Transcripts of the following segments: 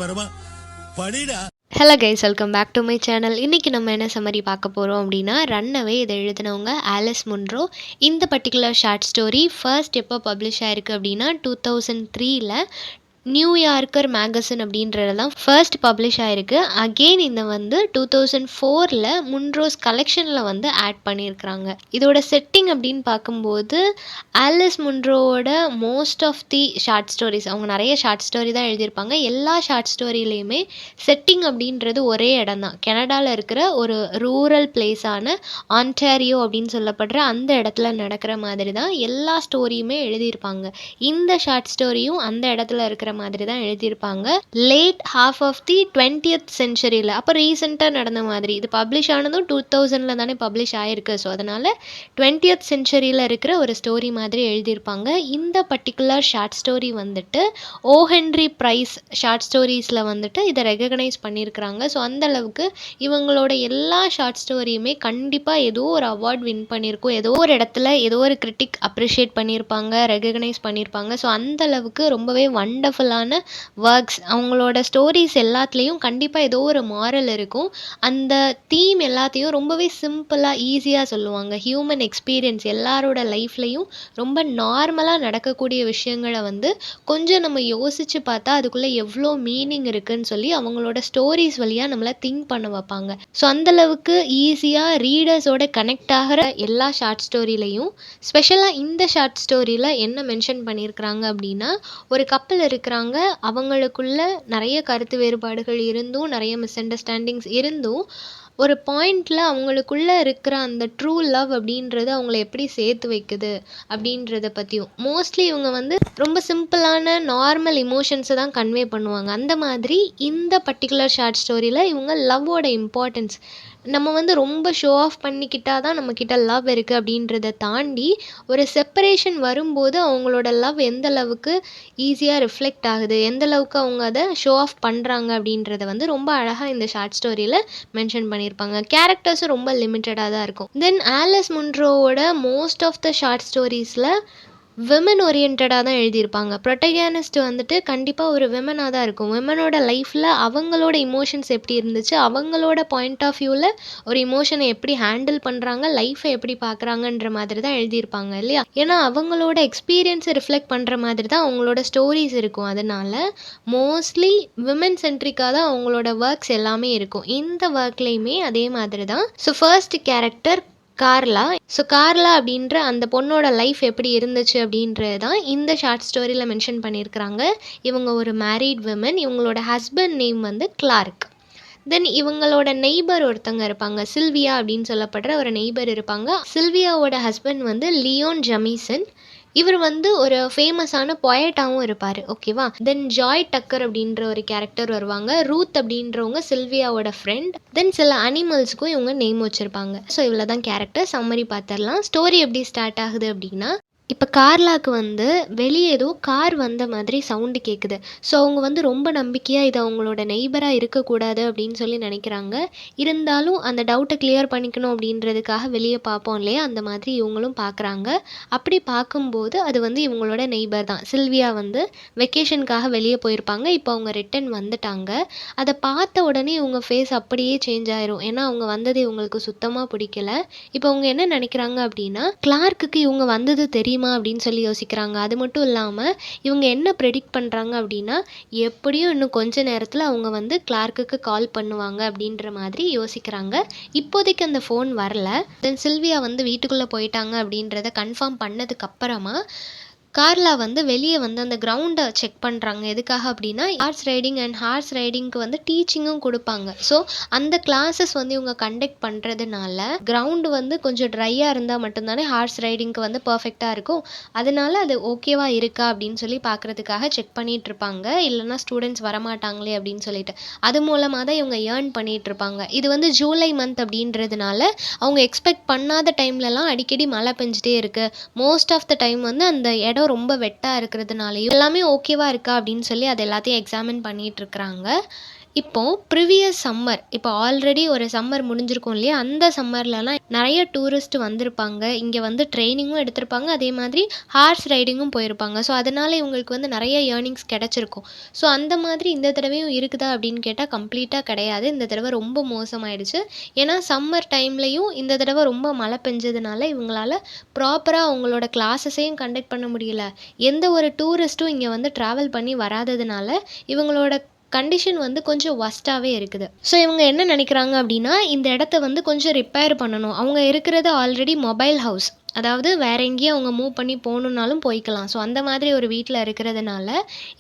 பரமா படிடா. Hello guys, welcome back to my channel. இன்றைக்கி நம்ம என்ன சம்மரி பார்க்க போகிறோம் அப்படின்னா, ரன்னவே இதை எழுதினவங்க ஆலிஸ் முன்ரோ. இந்த பர்டிகுலர் ஷார்ட் ஸ்டோரி ஃபர்ஸ்ட் எப்போ பப்ளிஷ் ஆயிருக்கு அப்படின்னா 2003ல் நியூயார்க்கர் மேகசின் அப்படின்றது தான் ஃபர்ஸ்ட் பப்ளிஷ் ஆகிருக்கு. அகெயின் இந்த வந்து 2004ல் முன்ரோஸ் கலெக்ஷனில் வந்து ஆட் பண்ணியிருக்கிறாங்க. இதோட செட்டிங் அப்படின்னு பார்க்கும்போது ஆலிஸ் முன்ரோவோட most of the short stories, அவங்க நிறைய ஷார்ட் ஸ்டோரி தான் எழுதியிருப்பாங்க. எல்லா ஷார்ட் ஸ்டோரியிலையுமே செட்டிங் அப்படின்றது ஒரே இடம் தான். கனடாவில் இருக்கிற ஒரு ரூரல் பிளேஸான ஆன்டாரியோ அப்படின்னு சொல்லப்படுற அந்த இடத்துல நடக்கிற மாதிரி தான் எல்லா ஸ்டோரியுமே எழுதியிருப்பாங்க. இந்த ஷார்ட் ஸ்டோரியும் அந்த இடத்துல இருக்கிற மாதிரி தான் எழுதியிருப்பாங்க. Late half of the 20th சென்ச்சுரியில், அப்போ ரீசெண்டாக நடந்த மாதிரி. இது பப்ளிஷ் ஆனதும் 2000ல் தானே பப்ளிஷ் ஆயிருக்கு. ஸோ அதனால் 20th சென்ச்சுரியில் இருக்கிற ஒரு ஸ்டோரி மாதிரி எழுதியிருப்பாங்க. இந்த பர்டிகுலர் ஷார்ட் ஸ்டோரி வந்துட்டு ஓ ஹென்ரி பிரைஸ் ஷார்ட் ஸ்டோரிஸில் வந்துட்டு இதை ரெகக்னைஸ் பண்ணியிருக்கிறாங்க. ஸோ அந்தளவுக்கு இவங்களோட எல்லா ஷார்ட் ஸ்டோரியுமே கண்டிப்பாக ஏதோ ஒரு அவார்ட் வின் பண்ணியிருக்கும். ஏதோ ஒரு இடத்துல ஏதோ ஒரு கிரிட்டிக் அப்ரிஷியேட் பண்ணியிருப்பாங்க, ரெகக்னைஸ் பண்ணியிருப்பாங்க. ஸோ அந்தளவுக்கு ரொம்பவே வண்டர்ஃபுல்லான ஒர்க்ஸ். அவங்களோட ஸ்டோரிஸ் எல்லாத்துலேயும் கண்டிப்பாக ஏதோ ஒரு மாரல் இருக்கும். அந்த தீம் எல்லாத்தையும் ரொம்பவே சிம்பிளாக ஈஸியாக சொல்லுவாங்க. ஹியூமன் எக்ஸ்பீரியன்ஸ் எல்லாரோட லைஃப்லையும் ரொம்ப நார்மலாக நடக்கக்கூடிய விஷயங்களை வந்து கொஞ்சம் நம்ம யோசித்து பார்த்தா அதுக்குள்ளே எவ்வளோ மீனிங் இருக்குதுன்னு சொல்லி அவங்களோட ஸ்டோரிஸ் வழியாக நம்மளை திங்க் பண்ண வைப்பாங்க. ஸோ அந்தளவுக்கு ஈஸியாக ரீடர்ஸோட கனெக்ட் ஆகிற எல்லா ஷார்ட் ஸ்டோரியிலையும் ஸ்பெஷலாக இந்த ஷார்ட் ஸ்டோரியில் என்ன மென்ஷன் பண்ணியிருக்கிறாங்க அப்படின்னா, ஒரு கப்பல் இருக்கிறாங்க. அவங்களுக்குள்ள நிறைய கருத்து வேறுபாடுகள் இருந்தும், நிறைய மிஸ் அண்டர்ஸ்டாண்டிங்ஸ் இருந்தும், ஒரு பாயிண்டில் அவங்களுக்குள்ளே இருக்கிற அந்த ட்ரூ லவ் அப்படின்றது அவங்கள எப்படி சேர்த்து வைக்குது அப்படின்றத பற்றியும். மோஸ்ட்லி இவங்க வந்து ரொம்ப சிம்பிளான நார்மல் இமோஷன்ஸை தான் கன்வே பண்ணுவாங்க. அந்த மாதிரி இந்த பர்டிகுலர் ஷார்ட் ஸ்டோரியில் இவங்க லவ்வோட இம்பார்ட்டன்ஸ், நம்ம வந்து ரொம்ப ஷோ ஆஃப் பண்ணிக்கிட்டால் தான் நம்மக்கிட்ட லவ் இருக்குது அப்படின்றத தாண்டி ஒரு செப்பரேஷன் வரும்போது அவங்களோட லவ் எந்த அளவுக்கு ஈஸியாக ரிஃப்ளெக்ட் ஆகுது, எந்த அளவுக்கு அவங்க அதை ஷோ ஆஃப் பண்ணுறாங்க அப்படின்றத வந்து ரொம்ப அழகாக இந்த ஷார்ட் ஸ்டோரியில் மென்ஷன் பண்ணியிருப்பாங்க. கேரக்டர்ஸும் ரொம்ப லிமிட்டடாக தான் இருக்கும். தென் ஆலிஸ் முன்ரோவோட மோஸ்ட் ஆஃப் த ஷார்ட் ஸ்டோரிஸில் விமன் ஓரியன்டாக தான் எழுதியிருப்பாங்க. ப்ரொட்டகனிஸ்ட் வந்துட்டு கண்டிப்பாக ஒரு விமனாக தான் இருக்கும். விமனோட லைஃப்பில் அவங்களோட இமோஷன்ஸ் எப்படி இருந்துச்சு, அவங்களோட பாயிண்ட் ஆஃப் வியூவில் ஒரு இமோஷனை எப்படி ஹேண்டில் பண்ணுறாங்க, லைஃப்பை எப்படி பார்க்குறாங்கன்ற மாதிரி தான் எழுதியிருப்பாங்க இல்லையா. ஏன்னா அவங்களோட எக்ஸ்பீரியன்ஸை ரிஃப்ளெக்ட் பண்ணுற மாதிரி தான் அவங்களோட ஸ்டோரிஸ் இருக்கும். அதனால் மோஸ்ட்லி விமன் சென்ட்ரிக்காக தான் அவங்களோட ஒர்க்ஸ் எல்லாமே இருக்கும். இந்த ஒர்க்லேயுமே அதே மாதிரி தான். ஸோ ஃபர்ஸ்ட் கேரக்டர் கார்லா. ஸோ கார்லா அப்படின்ற அந்த பொண்ணோட லைஃப் எப்படி இருந்துச்சு அப்படின்றது தான் இந்த ஷார்ட் ஸ்டோரியில் மென்ஷன் பண்ணியிருக்கிறாங்க. இவங்க ஒரு மேரீட் விமன். இவங்களோட ஹஸ்பண்ட் நேம் வந்து கிளார்க். தென் இவங்களோட நெய்பர் ஒருத்தங்க இருப்பாங்க, சில்வியா அப்படின்னு சொல்லப்படுற ஒரு நெய்பர் இருப்பாங்க. சில்வியாவோட ஹஸ்பண்ட் வந்து லியோன் ஜமீசன். இவர் வந்து ஒரு ஃபேமஸான பொயட்டாகவும் இருப்பார். ஓகேவா. தென் ஜாய் டக்கர் அப்படின்ற ஒரு கேரக்டர் வருவாங்க. ரூத் அப்படின்றவங்க சில்வியாவோட ஃப்ரெண்ட். தென் சில அனிமல்ஸுக்கும் இவங்க நேம் வச்சுருப்பாங்க. ஸோ இவ்வளோ தான் கேரக்டர். சம்மரி பார்த்துடலாம். ஸ்டோரி எப்படி ஸ்டார்ட் ஆகுது அப்படின்னா, இப்போ கார்லாக்கு வந்து வெளியே ஏதோ கார் வந்த மாதிரி சவுண்டு கேட்குது. ஸோ அவங்க வந்து ரொம்ப நம்பிக்கையாக இது அவங்களோட நெய்பராக இருக்கக்கூடாது அப்படின்னு சொல்லி நினைக்கிறாங்க. இருந்தாலும் அந்த டவுட்டை கிளியர் பண்ணிக்கணும் அப்படின்றதுக்காக வெளியே பார்ப்போம் இல்லையா, அந்த மாதிரி இவங்களும் பார்க்குறாங்க. அப்படி பார்க்கும்போது அது வந்து இவங்களோட நெய்பர் தான். சில்வியா வந்து வெக்கேஷனுக்காக வெளியே போயிருப்பாங்க. இப்போ அவங்க ரிட்டன் வந்துட்டாங்க. அதை பார்த்த உடனே இவங்க ஃபேஸ் அப்படியே சேஞ்ச் ஆயிரும். ஏன்னா அவங்க வந்தது இவங்களுக்கு சுத்தமாக பிடிக்கல. இப்போ அவங்க என்ன நினைக்கிறாங்க அப்படின்னா, கிளார்க்குக்கு இவங்க வந்தது தெரியுமா அப்படின்னு சொல்லி யோசிக்கிறாங்க. அது மட்டும் இல்லாமல் இவங்க என்ன ப்ரெடிக்ட் பண்ணுறாங்க அப்படின்னா, எப்படியும் இன்னும் கொஞ்ச நேரத்தில் அவங்க வந்து கிளார்க்குக்கு கால் பண்ணுவாங்க அப்படின்ற மாதிரி யோசிக்கிறாங்க. இப்போதைக்கு அந்த ஃபோன் வரல. தென் சில்வியா வந்து வீட்டுக்குள்ளே போயிட்டாங்க அப்படின்றத கன்ஃபார்ம் பண்ணதுக்கப்புறமா கார்லா வந்து வெளியே வந்து அந்த கிரவுண்டை செக் பண்ணுறாங்க. எதுக்காக அப்படின்னா, ஹார்ஸ் ரைடிங் அண்ட் ஹார்ஸ் ரைடிங்க்கு வந்து டீச்சிங்கும் கொடுப்பாங்க. ஸோ அந்த கிளாஸஸ் வந்து இவங்க கண்டக்ட் பண்ணுறதுனால கிரவுண்டு வந்து கொஞ்சம் ட்ரையாக இருந்தால் மட்டும்தானே ஹார்ஸ் ரைடிங்க்கு வந்து பர்ஃபெக்டாக இருக்கும். அதனால அது ஓகேவா இருக்கா அப்படின்னு சொல்லி பார்க்குறதுக்காக செக் பண்ணிகிட்டு இருப்பாங்க. இல்லைனா ஸ்டூடெண்ட்ஸ் வரமாட்டாங்களே அப்படின்னு சொல்லிட்டு அது மூலமாக தான் இவங்க ஏர்ன் பண்ணிகிட்டு இருப்பாங்க. இது வந்து ஜூலை மந்த் அப்படின்றதுனால அவங்க எக்ஸ்பெக்ட் பண்ணாத டைம்லலாம் அடிக்கடி மழை பெஞ்சிட்டே இருக்குது. மோஸ்ட் ஆஃப் த டைம் வந்து அந்த இடம் ரொம்ப வெட்டாக இருக்கிறதுனாலையும் எல்லாமே ஓகேவா இருக்கா அப்படின்னு சொல்லி அது எல்லாத்தையும் எக்ஸாமின் பண்ணிட்டு இருக்கிறாங்க. இப்போ ப்ரீவியஸ் சம்மர் இப்போ ஆல்ரெடி ஒரு சம்மர் முடிஞ்சிருக்கும் இல்லையா? அந்த சம்மர்லலாம் நெறைய டூரிஸ்ட் வந்திருப்பாங்க. இங்க வந்து ட்ரெய்னிங்கும் எடுத்திருப்பாங்க. அதே மாதிரி ஹார்ஸ் ரைடிங்கும் போயிருப்பாங்க. ஸோ, அதனால இவங்களுக்கு வந்து நெறைய ஏர்னிங்ஸ் கிடைச்சிருக்கும். ஸோ, அந்த மாதிரி இந்த தடவையும் இருக்குதா அப்படின்னு கேட்டா கம்ப்ளீட்டா கிடையாது. இந்த தடவ ரொம்ப மோசமாயிடுச்சு. ஏன்னா சம்மர் டைம்லயும் இந்த தடவ ரொம்ப மழை பெஞ்சதுனால இவங்களால ப்ராப்பரா அவங்களோட கிளாஸஸையும் கண்டக்ட் பண்ண முடியல. எந்த ஒரு டூரிஸ்ட்டும் இங்க வந்து ட்ராவல் பண்ணி வராததுனால இவங்களோட கண்டிஷன் வந்து கொஞ்சம் வொர்ஸ்ட்டாவே இருக்குது. ஸோ இவங்க என்ன நினைக்கிறாங்க அப்படின்னா, இந்த இடத்த வந்து கொஞ்சம் ரிப்பேர் பண்ணணும். அவங்க இருக்கிறது ஆல்ரெடி மொபைல் ஹவுஸ். அதாவது வேற எங்கேயும் அவங்க மூவ் பண்ணி போகணுன்னாலும் போய்க்கலாம். ஸோ அந்த மாதிரி ஒரு வீட்ல இருக்கிறதுனால,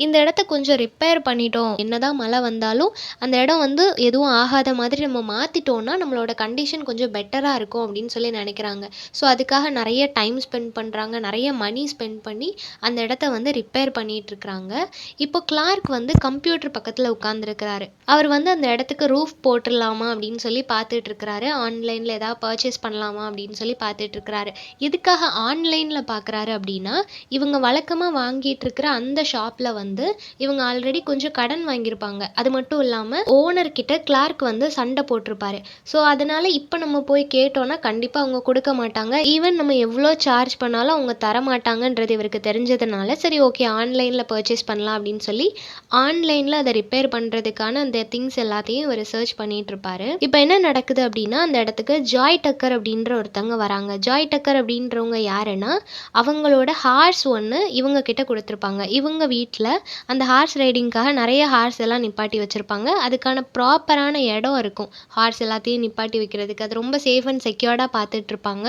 இந்த இடத்த கொஞ்சம் ரிப்பேர் பண்ணிட்டோம். என்னதான் மழை வந்தாலும், அந்த இடம் வந்து எதுவும் ஆகாத மாதிரி நம்ம மாத்திட்டோம்னா, நம்மளோட கண்டிஷன் கொஞ்சம் பெட்டரா இருக்கும் அப்படின்னு சொல்லி நினைக்கிறாங்க. ஸோ அதுக்காக நெறைய டைம் ஸ்பெண்ட் பண்றாங்க. நெறைய மணி ஸ்பெண்ட் பண்ணி அந்த இடத்த வந்து ரிப்பேர் பண்ணிட்டுருக்காங்க. இப்போ கிளார்க் வந்து கம்ப்யூட்டர் பக்கத்துல உட்கார்ந்திருக்கிறாரு. அவர் வந்து அந்த இடத்துக்கு ரூஃப் போட்டுறலாமா அப்படின்னு சொல்லி பார்த்துட்டு இருக்கிறாரு. ஆன்லைன்ல ஏதாவது பர்ச்சேஸ் பண்ணலாமா அப்படின்னு சொல்லி பார்த்துட்டு இருக்கிறாரு. எதுக்காக ஆன்லைன்ல பார்க்குறாரு அப்படின்னா, இவங்க வழக்கமா வாங்கிட்டு இருக்கிற அந்த ஷாப்ல வந்து இவங்க ஆல்ரெடி கொஞ்சம் கடன் வாங்கியிருப்பாங்க. அது மட்டும் இல்லாம ஓனர் கிட்ட கிளார்க் வந்து சண்டை போட்டிருப்பாரு. ஸோ அதனால இப்போ நம்ம போய் கேட்டோம்னா கண்டிப்பா அவங்க கொடுக்க மாட்டாங்க. ஈவன் நம்ம எவ்வளோ சார்ஜ் பண்ணாலும் அவங்க தரமாட்டாங்கன்றது இவருக்கு தெரிஞ்சதுனால, சரி ஓகே ஆன்லைன்ல பர்ச்சேஸ் பண்ணலாம் அப்படின்னு சொல்லி ஆன்லைன்ல அதை ரிப்பேர் பண்றதுக்கான அந்த திங்ஸ் எல்லாத்தையும் இவர் சர்ச் பண்ணிட்டு இருப்பாரு. இப்போ என்ன நடக்குது அப்படின்னா, அந்த இடத்துக்கு ஜாய் டக்கர் அப்படின்ற ஒருத்தவங்க வராங்க. ஜாய் டக்கர் அப்படின்றவங்க யாருன்னா, அவங்களோட ஹார்ஸ் ஒன்று இவங்க கிட்ட கொடுத்துருப்பாங்க. இவங்க வீட்டில் அந்த ஹார்ஸ் ரைடிங்காக நிறைய ஹார்ஸ் எல்லாம் நிப்பாட்டி வச்சுருப்பாங்க. அதுக்கான ப்ராப்பரான இடம் இருக்கும் ஹார்ஸ் எல்லாத்தையும் நிப்பாட்டி வைக்கிறதுக்கு. அது ரொம்ப சேஃப் அண்ட் செக்யூர்டாக பார்த்துட்ருப்பாங்க.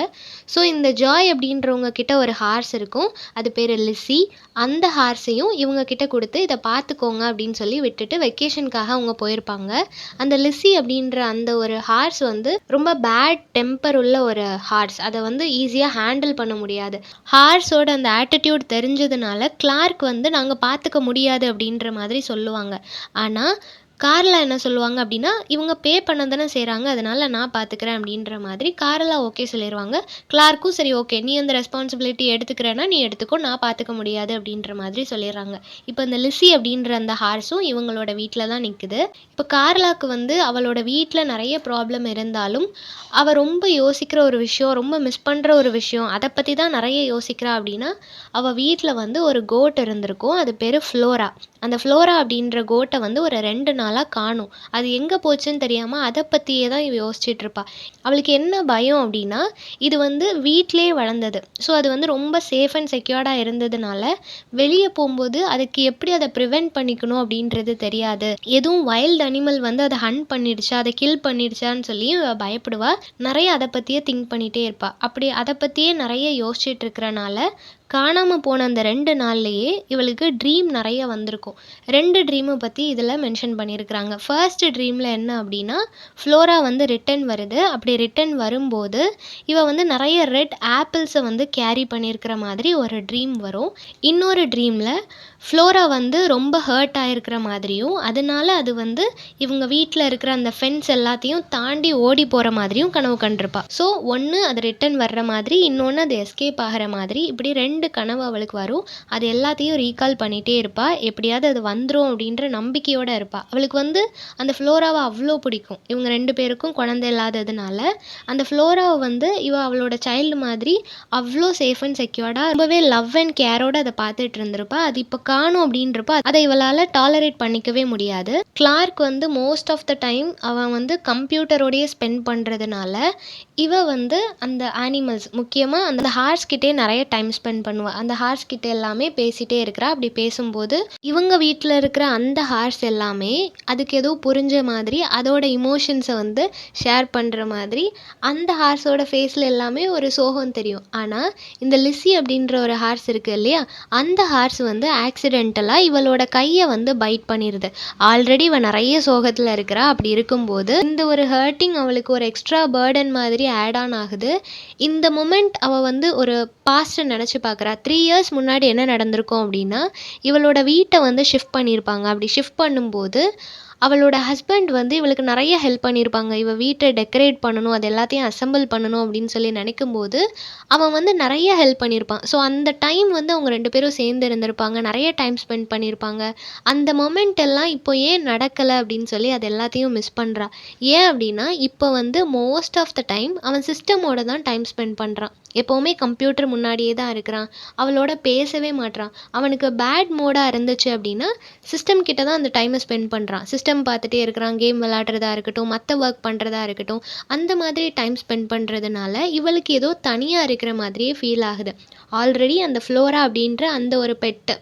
ஸோ இந்த ஜாய் அப்படின்றவங்க கிட்ட ஒரு ஹார்ஸ் இருக்கும். அது பேர் லிஸி. அந்த ஹார்ஸையும் இவங்க கிட்ட கொடுத்து இதை பார்த்துக்கோங்க அப்படின்னு சொல்லி விட்டுட்டு வெக்கேஷனுக்காக அவங்க போயிருப்பாங்க. அந்த லிஸி அப்படின்ற அந்த ஒரு ஹார்ஸ் வந்து ரொம்ப பேட் டெம்பர் உள்ள ஒரு ஹார்ஸ். அதை வந்து ஈஸியாக ஹேண்டில் பண்ண முடியாது. ஹார்ஸோட அந்த ஆட்டிடியூட் தெரிஞ்சதுனால கிளார்க் வந்து நாங்கள் பார்த்துக்க முடியாது அப்படின்ற மாதிரி சொல்லுவாங்க. ஆனால் கார்லா என்ன சொல்லுவாங்க அப்படின்னா, இவங்க பே பண்ண தானே செய்கிறாங்க, அதனால நான் பார்த்துக்கிறேன் அப்படின்ற மாதிரி கார்லா ஓகே சொல்லிடுவாங்க. கிளார்க்கும் சரி ஓகே நீ அந்த ரெஸ்பான்சிபிலிட்டி எடுத்துக்கிறேன்னா நீ எடுத்துக்கோ, நான் பார்த்துக்க முடியாது அப்படின்ற மாதிரி சொல்லிடுறாங்க. இப்போ இந்த லிஸி அப்படின்ற அந்த ஹார்ஸும் இவங்களோட வீட்டில் தான் நிற்குது. இப்போ கார்லாக்கு வந்து அவளோட வீட்டில் நிறைய ப்ராப்ளம் இருந்தாலும் அவள் ரொம்ப யோசிக்கிற ஒரு விஷயம், ரொம்ப மிஸ் பண்ணுற ஒரு விஷயம், அதை பற்றி தான் நிறைய யோசிக்கிறா அப்படின்னா, அவள் வீட்டில் வந்து ஒரு கோட் இருந்திருக்கும். அது பேர் ஃப்ளோரா. அந்த ஃப்ளோரா அப்படின்ற கோட்டை வந்து ஒரு 2 நாளாக காணும். அது எங்கே போச்சுன்னு தெரியாமல் அதை பற்றியே தான் இவ யோசிச்சுட்டு இருப்பா. அவளுக்கு என்ன பயம் அப்படின்னா, இது வந்து வீட்டிலே வளர்ந்தது. ஸோ அது வந்து ரொம்ப சேஃப் அண்ட் செக்யூர்டாக இருந்ததுனால வெளியே போகும்போது அதுக்கு எப்படி அதை ப்ரிவென்ட் பண்ணிக்கணும் அப்படின்றது தெரியாது. எதுவும் வைல்டு அனிமல் வந்து அதை ஹண்ட் பண்ணிடுச்சா, அதை கில் பண்ணிடுச்சான்னு சொல்லி இவ பயப்படுவா. நிறைய அதை பற்றியே திங்க் பண்ணிகிட்டே இருப்பா. அப்படி அதை பற்றியே நிறைய யோசிச்சுட்டு இருக்கிறனால காணாமல் போன அந்த 2 நாள்லேயே இவளுக்கு ட்ரீம் நிறைய வந்திருக்கும். 2 ட்ரீமை பற்றி இதில் மென்ஷன் பண்ணியிருக்கிறாங்க. ஃபர்ஸ்ட் ட்ரீமில் என்ன அப்படின்னா, ஃப்ளோரா வந்து ரிட்டன் வருது. அப்படி ரிட்டன் வரும்போது இவள் வந்து நிறைய ரெட் ஆப்பிள்ஸை வந்து கேரி பண்ணியிருக்கிற மாதிரி ஒரு ட்ரீம் வரும். இன்னொரு ட்ரீமில் ஃப்ளோரா வந்து ரொம்ப ஹர்ட் ஆகிருக்கிற மாதிரியும், அதனால அது வந்து இவங்க வீட்டில் இருக்கிற அந்த ஃபென்ஸ் எல்லாத்தையும் தாண்டி ஓடி போகிற மாதிரியும் கனவு கண்டிருப்பா. ஸோ ஒன்று அது ரிட்டன் வர்ற மாதிரி, இன்னொன்று அது எஸ்கேப் ஆகிற மாதிரி, இப்படி 2 கனவு அவளுக்கு வரும். அது எல்லாத்தையும் ரீகால் பண்ணிகிட்டே இருப்பா. எப்படியாவது அது வந்துடும் அப்படின்ற நம்பிக்கையோடு இருப்பா. அவளுக்கு வந்து அந்த ஃப்ளோராவை அவ்வளோ பிடிக்கும். இவங்க 2 பேருக்கும் குழந்தை இல்லாததுனால அந்த ஃப்ளோராவை வந்து அவளோட சைல்டு மாதிரி அவ்வளோ சேஃப் அண்ட் செக்யூர்டாக ரொம்பவே லவ் அண்ட் கேரோடு அதை பார்த்துட்டு இருந்திருப்பா. அது இப்போ காணும் அப்படின்றப்ப அதை இவளால் டாலரேட் பண்ணிக்கவே முடியாது. கிளார்க் வந்து மோஸ்ட் ஆஃப் த டைம் அவன் வந்து கம்ப்யூட்டரோடையே ஸ்பெண்ட் பண்ணுறதுனால இவ வந்து அந்த அனிமல்ஸ் முக்கியமாக அந்த ஹார்ஸ் கிட்டே நிறைய டைம் ஸ்பெண்ட் பண்ணுவாள். அந்த ஹார்ஸ் கிட்ட எல்லாமே பேசிகிட்டே இருக்கிறா. அப்படி பேசும்போது இவங்க வீட்டில் இருக்கிற அந்த ஹார்ஸ் எல்லாமே அதுக்கு ஏதோ புரிஞ்ச மாதிரி அதோட இமோஷன்ஸை வந்து ஷேர் பண்ணுற மாதிரி அந்த ஹார்ஸோட ஃபேஸில் எல்லாமே ஒரு சோகம் தெரியும். ஆனால் இந்த லிஸி அப்படின்ற ஒரு ஹார்ஸ் இருக்குது இல்லையா, அந்த ஹார்ஸ் வந்து ஆக்சிடென்டலாக இவளோட கையை வந்து பைட் பண்ணிடுது. ஆல்ரெடி இவன் நிறைய சோகத்தில் இருக்கிறா. அப்படி இருக்கும்போது இந்த ஒரு ஹர்ட்டிங் அவளுக்கு ஒரு எக்ஸ்ட்ரா பேர்டன் மாதிரி ஆட் ஆன் ஆகுது. இந்த மொமெண்ட் அவள் வந்து ஒரு பாஸ்ட்டை நினச்சி பார்க்குறா. 3 இயர்ஸ் முன்னாடி என்ன நடந்திருக்கும் அப்படின்னா, இவளோட வீட்டை வந்து ஷிஃப்ட் பண்ணியிருப்பாங்க. அப்படி ஷிஃப்ட் பண்ணும்போது அவளோட ஹஸ்பண்ட் வந்து இவளுக்கு நிறைய ஹெல்ப் பண்ணியிருப்பாங்க. இவ வீட்டை டெக்கரேட் பண்ணணும், அது எல்லாத்தையும் அசெம்பிள் பண்ணணும் அப்படின்னு சொல்லி நினைக்கும்போது, அவன் வந்து நிறைய ஹெல்ப் பண்ணியிருப்பான். ஸோ அந்த டைம் வந்து அவங்க 2 பேரும் சேர்ந்து இருந்திருப்பாங்க. நிறைய டைம் ஸ்பெண்ட் பண்ணியிருப்பாங்க. அந்த மொமெண்ட் எல்லாம் இப்போ ஏன் நடக்கலை அப்படின்னு சொல்லி அது எல்லாத்தையும் மிஸ் பண்ணுறா. ஏன் அப்படின்னா, இப்போ வந்து மோஸ்ட் ஆஃப் த டைம் அவன் சிஸ்டமோட தான் டைம் ஸ்பெண்ட் பண்ணுறான். எப்போவுமே கம்ப்யூட்டர் முன்னாடியே தான் இருக்கிறான். அவளோட பேசவே மாட்றான். அவனுக்கு பேட் மோடாக இருந்துச்சு அப்படின்னா, சிஸ்டம் கிட்ட தான் அந்த டைமை ஸ்பெண்ட் பண்ணுறான். சிஸ்டம் பார்த்துட்டே இருக்கிறான், கேம் விளையாடுறதா இருக்கட்டும், மற்ற ஒர்க் பண்ணுறதா இருக்கட்டும். அந்த மாதிரி டைம் ஸ்பெண்ட் பண்ணுறதுனால இவளுக்கு ஏதோ தனியாக இருக்கிற மாதிரியே ஃபீல் ஆகுது. ஆல்ரெடி அந்த ஃப்ளோரா அப்படின்ற அந்த ஒரு பெட்டு,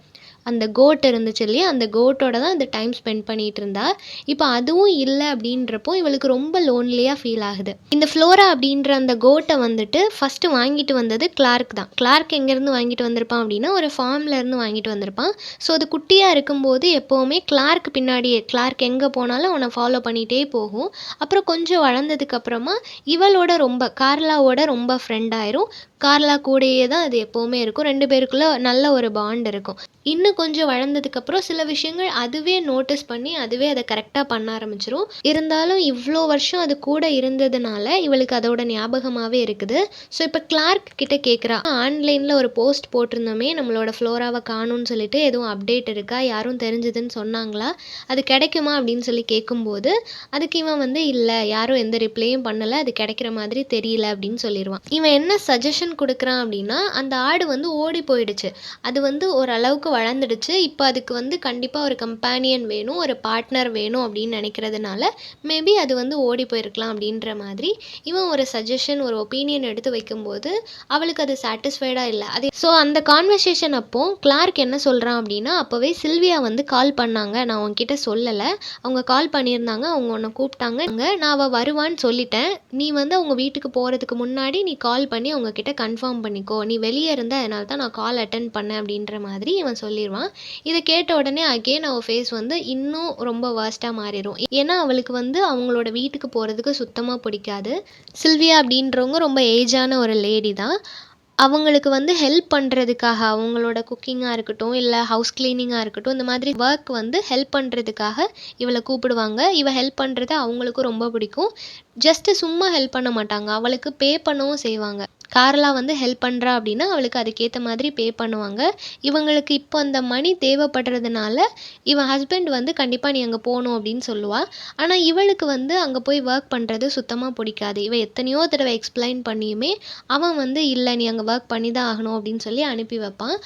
அந்த கோட் இருந்துச்சு இல்லையா, அந்த கோட்டோட தான் அந்த டைம் ஸ்பெண்ட் பண்ணிட்டு இருந்தா. இப்போ அதுவும் இல்லை அப்படின்றப்போ இவளுக்கு ரொம்ப லோன்லியாக ஃபீல் ஆகுது. இந்த ஃப்ளோரா அப்படின்ற அந்த கோட்டை வந்துட்டு ஃபஸ்ட்டு வாங்கிட்டு வந்தது கிளார்க் தான். கிளார்க் எங்கேருந்து வாங்கிட்டு வந்திருப்பான் அப்படின்னா, ஒரு ஃபார்ம்ல இருந்து வாங்கிட்டு வந்திருப்பான். ஸோ அது குட்டியாக இருக்கும்போது எப்போவுமே கிளார்க் பின்னாடியே, கிளார்க் எங்கே போனாலும் அவனை ஃபாலோ பண்ணிகிட்டே போகும். அப்புறம் கொஞ்சம் வளர்ந்ததுக்கப்புறமா இவளோட ரொம்ப, கார்லாவோட ரொம்ப ஃப்ரெண்ட் ஆயிரும். கார்லா கூடயே தான் அது எப்போவுமே இருக்கும். 2 பேருக்குள்ள நல்ல ஒரு பாண்ட் இருக்கும். இன்னும் கொஞ்சம் வளர்ந்ததுக்கப்புறம் சில விஷயங்கள் அதுவே நோட்டீஸ் பண்ணி அதுவே அதை கரெக்டாக பண்ண ஆரம்பிச்சிரும். இருந்தாலும் இவ்வளோ வருஷம் அது கூட இருந்ததுனால இவளுக்கு அதோட ஞாபகமாகவே இருக்குது. ஸோ இப்போ கிளார்க் கிட்ட கேட்குறா, ஆன்லைனில் ஒரு போஸ்ட் போட்டிருந்தோமே, நம்மளோட ஃப்ளோராவை காணும்னு சொல்லிட்டு எதுவும் அப்டேட் இருக்கா, யாரும் தெரிஞ்சதுன்னு சொன்னாங்களா, அது கிடைக்குமா அப்படின்னு சொல்லி கேட்கும்போது, அதுக்கு இவன் வந்து இல்லை, யாரும் எந்த ரிப்ளையும் பண்ணலை, அது கிடைக்கிற மாதிரி தெரியல அப்படின்னு சொல்லிடுவான். இவன் என்ன சஜஷன் கொடுக்குறான் அப்படின்னா, அந்த ஆடு வந்து ஓடி போயிடுச்சு, அது வந்து ஓரளவுக்கு வளர்ந்துடுச்சு, இப்போ அதுக்கு வந்து கண்டிப்பாக ஒரு கம்பேனியன் வேணும், ஒரு பார்ட்னர் வேணும் அப்படின்னு நினைக்கிறதுனால மேபி அது வந்து ஓடி போயிருக்கலாம் அப்படின்ற மாதிரி இவன் ஒரு சஜஷன், ஒரு ஒப்பீனியன் எடுத்து வைக்கும்போது அவளுக்கு அது சாட்டிஸ்ஃபைடாக இல்லை. அது ஸோ அந்த கான்வர்சேஷன் அப்போ கிளார்க் என்ன சொல்கிறான் அப்படின்னா, அப்போவே சில்வியா வந்து கால் பண்ணாங்க, நான் உன்கிட்ட சொல்லலை, அவங்க கால் பண்ணியிருந்தாங்க, அவங்க உன்னை கூப்பிட்டாங்க, நான் அவள் வருவான்னு சொல்லிட்டேன், நீ வந்து அவங்க வீட்டுக்கு போகிறதுக்கு முன்னாடி நீ கால் பண்ணி அவங்க கிட்ட கன்ஃபார்ம் பண்ணிக்கோ, நீ வெளியே இருந்த, அதனால தான் நான் கால் அட்டன் பண்ணேன் அப்படின்ற மாதிரி இவன் சொல்லிடுவான். இதை கேட்ட உடனே அகெயின் அவள் ஃபேஸ் வந்து இன்னும் ரொம்ப வேர்ஸ்ட்டாக மாறிடும். ஏன்னா அவளுக்கு வந்து அவங்களோட வீட்டுக்கு போகிறதுக்கு சுத்தமாக பிடிக்காது. சில்வியா அப்படின்றவங்க ரொம்ப ஏஜான ஒரு லேடி தான். அவங்களுக்கு வந்து ஹெல்ப் பண்ணுறதுக்காக, அவங்களோட குக்கிங்காக இருக்கட்டும், இல்லை ஹவுஸ் கிளீனிங்காக இருக்கட்டும், இந்த மாதிரி ஒர்க் வந்து ஹெல்ப் பண்ணுறதுக்காக இவளை கூப்பிடுவாங்க. இவள் ஹெல்ப் பண்ணுறது அவங்களுக்கும் ரொம்ப பிடிக்கும். ஜஸ்ட்டு சும்மா ஹெல்ப் பண்ண மாட்டாங்க, அவளுக்கு பே பண்ணவும் செய்வாங்க. கார்லா வந்து ஹெல்ப் பண்ணுறா அப்படின்னா அவளுக்கு அதுக்கேற்ற மாதிரி பே பண்ணுவாங்க. இவங்களுக்கு இப்போ அந்த மணி தேவைப்படுறதுனால இவன் ஹஸ்பண்ட் வந்து கண்டிப்பாக நீ அங்கே போகணும் அப்படின்னு சொல்லுவாள். ஆனால் இவளுக்கு வந்து அங்கே போய் ஒர்க் பண்ணுறது சுத்தமாக பிடிக்காது. இவள் எத்தனையோ தடவை எக்ஸ்பிளைன் பண்ணியுமே அவன் வந்து இல்லை, நீ அங்கே ஒர்க் பண்ணி தான் ஆகணும் அப்படின்னு சொல்லி அனுப்பி வைப்பான்.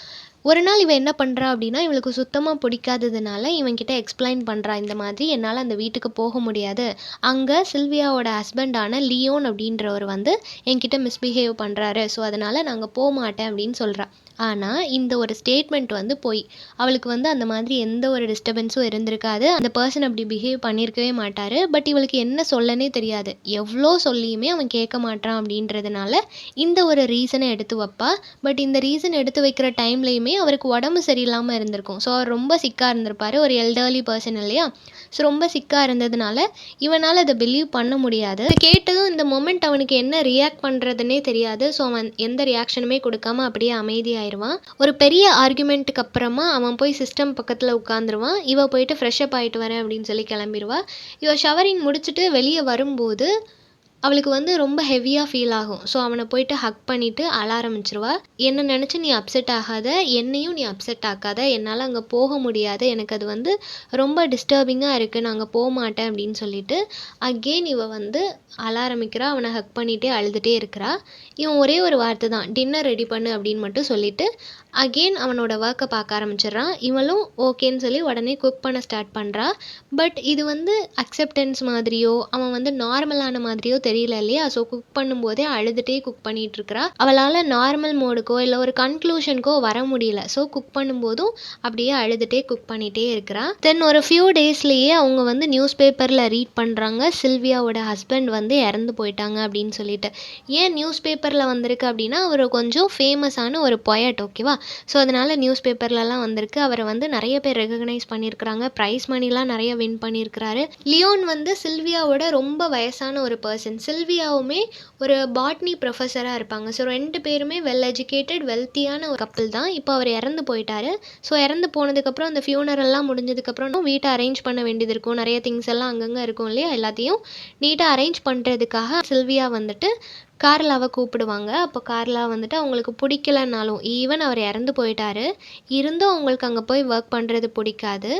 ஒரு நாள் இவன் என்ன பண்ணுறா அப்படின்னா, இவளுக்கு சுத்தமாக பிடிக்காததுனால இவன்கிட்ட எக்ஸ்பிளைன் பண்ணுறா, இந்த மாதிரி என்னால் அந்த வீட்டுக்கு போக முடியாது, அங்கே சில்வியாவோட ஹஸ்பண்டான லியோன் அப்படின்றவர் வந்து என்கிட்ட மிஸ்பிஹேவ் பண்ணுறாரு, ஸோ அதனால் நான் அங்கே போக மாட்டேன் அப்படின்னு சொல்கிறா. ஆனால் இந்த ஒரு ஸ்டேட்மெண்ட் வந்து போய், அவளுக்கு வந்து அந்த மாதிரி எந்த ஒரு டிஸ்டர்பன்ஸும் இருந்திருக்காது, அந்த பர்சன் அப்படி பிஹேவ் பண்ணியிருக்கவே மாட்டார். பட் இவளுக்கு என்ன சொல்லனே தெரியாது, எவ்வளோ சொல்லியுமே அவன் கேட்க மாட்டான் அப்படின்றதுனால இந்த ஒரு ரீசனை எடுத்து வைப்பா. பட் இந்த ரீசன் எடுத்து வைக்கிற டைம்லேயுமே அவருக்கு உடம்பு சரியில்லாமல் இருந்திருக்கும். ஸோ அவர் ரொம்ப சிக்காக இருந்திருப்பார், ஒரு எல்டர்லி பர்சன் இல்லையா. ஸோ ரொம்ப சிக்காக இருந்ததுனால இவனால் அதை பிலீவ் பண்ண முடியாது. கேட்டதும் இந்த மொமெண்ட் அவனுக்கு என்ன ரியாக்ட் பண்ணுறதுனே தெரியாது. ஸோ அவன் எந்த ரியாக்ஷனுமே கொடுக்காம அப்படியே அமைதியாயிருவான். ஒரு பெரிய ஆர்குமெண்ட்டுக்கு அப்புறமா அவன் போய் சிஸ்டம் பக்கத்தில் உட்காந்துருவான். இவ போயிட்டு ஃப்ரெஷ்அப் ஆகிட்டு வரேன் அப்படின்னு சொல்லி கிளம்பிடுவா. இவ ஷவரிங் முடிச்சுட்டு வெளியே வரும்போது அவளுக்கு வந்து ரொம்ப ஹெவியாக ஃபீல் ஆகும். ஸோ அவனை போயிட்டு ஹக் பண்ணிவிட்டு அழ ஆரம்பிச்சிருவா. என்னை நினச்சி நீ அப்செட் ஆகாத, என்னையும் நீ அப்செட் ஆக்காத, என்னால் அங்கே போக முடியாது, எனக்கு அது வந்து ரொம்ப டிஸ்டர்பிங்காக இருக்குது, நான் அங்கே போக மாட்டேன் அப்படின்னு சொல்லிட்டு அகெயின் இவ வந்து அழ ஆரம்பிக்கிறா. அவனை ஹக் பண்ணிகிட்டே அழுதுகிட்டே இருக்கிறா. இவன் ஒரே ஒரு வார்த்தை தான், டின்னர் ரெடி பண்ணு அப்படின்னு மட்டும் சொல்லிவிட்டு அகெயின் அவனோட ஒர்க்கை பார்க்க ஆரம்பிச்சிடுறான். இவளும் ஓகேன்னு சொல்லி உடனே குக் பண்ண ஸ்டார்ட் பண்ணுறா. பட் இது வந்து அக்செப்டன்ஸ் மாதிரியோ அவன் வந்து நார்மலான மாதிரியோ தெரியல இல்லையா. ஸோ குக் பண்ணும்போதே அழுதுகிட்டே குக் பண்ணிகிட்டு இருக்கிறா. அவளால் நார்மல் மோடுக்கோ இல்லை ஒரு கன்க்ளூஷனுக்கோ வர முடியல. ஸோ குக் பண்ணும்போதும் அப்படியே அழுதுகிட்டே குக் பண்ணிகிட்டே இருக்கிறா. தென் ஒரு ஃபியூ டேஸ்லேயே அவங்க வந்து நியூஸ் பேப்பரில் ரீட் பண்ணுறாங்க, சில்வியாவோட ஹஸ்பண்ட் வந்து இறந்து போயிட்டாங்க அப்படின்னு சொல்லிட்டு. ஏன் நியூஸ் பேப்பரில் வந்திருக்கு அப்படின்னா, அவர் கொஞ்சம் ஃபேமஸான ஒரு பொயட், ஓகேவா. ஸோ அதனால் நியூஸ் பேப்பர்லலாம் வந்திருக்கு. அவரை வந்து நிறைய பேர் ரெகக்னைஸ் பண்ணியிருக்கிறாங்க. ப்ரைஸ் மணிலாம் நிறைய வின் பண்ணியிருக்கிறாரு. லியோன் வந்து சில்வியாவோட ரொம்ப வயசான ஒரு பர்சன். சில்வியாவுமே ஒரு பாட்னி ப்ரொஃபஸராக இருப்பாங்க. ஸோ 2 பேருமே வெல் எஜுகேட்டட் வெல்த்தியான ஒரு கப்பல் தான். இப்போ அவர் இறந்து போயிட்டாரு. ஸோ இறந்து போனதுக்கப்புறம் அந்த ஃபியூனரெல்லாம் முடிஞ்சதுக்கப்புறம் வீட்டை அரேஞ்ச் பண்ண வேண்டியது இருக்கும். நிறைய திங்ஸ் எல்லாம் அங்கங்கே இருக்கும் இல்லையா, எல்லாத்தையும் நீட்டாக அரேஞ்ச் பண்ணுறதுக்காக சில்வியா வந்துட்டு கார்லாவை கூப்பிடுவாங்க. அப்போ கார்லா வந்துட்டு அவங்களுக்கு பிடிக்கலனாலும், ஈவன் அவர் இறந்து போயிட்டாரு, இருந்தும் அவங்களுக்கு அங்கே போய் ஒர்க் பண்ணுறது பிடிக்காது.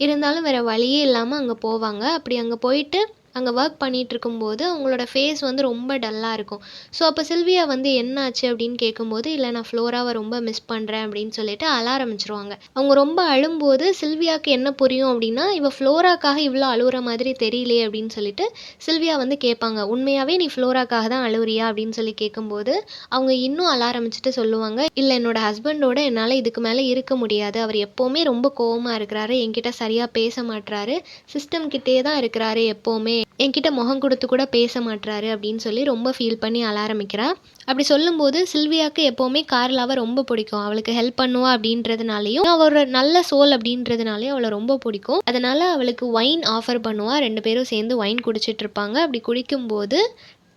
இருந்தாலும் வேறு வழியே இல்லாமல் அங்கே போவாங்க. அப்படி அங்கே போயிட்டு அங்கே ஒர்க் பண்ணிகிட்டு இருக்கும்போது அவங்களோட ஃபேஸ் வந்து ரொம்ப டல்லாக இருக்கும். ஸோ அப்போ சில்வியா வந்து என்னாச்சு அப்படின்னு கேட்கும்போது, இல்லை நான் ஃப்ளோராவை ரொம்ப மிஸ் பண்ணுறேன் அப்படின்னு சொல்லிட்டு அழ ஆரம்பிச்சிருவாங்க. அவங்க ரொம்ப அழும்போது சில்வியாவுக்கு என்ன புரியும் அப்படின்னா, இவ ஃப்ளோராக்காக இவ்வளோ அழுகுற மாதிரி தெரியலையே அப்படின்னு சொல்லிட்டு சில்வியா வந்து கேட்பாங்க, உண்மையாகவே நீ ஃப்ளோராக்காக தான் அழுகுறியா அப்படின்னு சொல்லி கேட்கும்போது அவங்க இன்னும் அழ ஆரம்பிச்சுட்டு சொல்லுவாங்க, இல்லை என்னோட ஹஸ்பண்டோட என்னால் இதுக்கு மேலே இருக்க முடியாது. அவர் எப்போவுமே ரொம்ப கோவமாக இருக்கிறாரு, என்கிட்ட சரியாக பேச மாட்டுறாரு, சிஸ்டம் கிட்டே தான் இருக்கிறாரு, எப்போவுமே என்கிட்ட முகம் கொடுத்து கூட பேச மாட்டுறாரு அப்படின்னு சொல்லி ரொம்ப ஃபீல் பண்ணி அழ ஆரம்பிக்கிறா. அப்படி சொல்லும்போது சில்வியாவுக்கு எப்போவுமே கார்லாவை ரொம்ப பிடிக்கும். அவளுக்கு ஹெல்ப் பண்ணுவா அப்படின்றதுனாலையும் அவரோட நல்ல சோல் அப்படின்றதுனாலையும் அவளை ரொம்ப பிடிக்கும். அதனால் அவளுக்கு ஒயின் ஆஃபர் பண்ணுவா. 2 பேரும் சேர்ந்து ஒயின் குடிச்சிட்டு இருப்பாங்க. அப்படி குடிக்கும்போது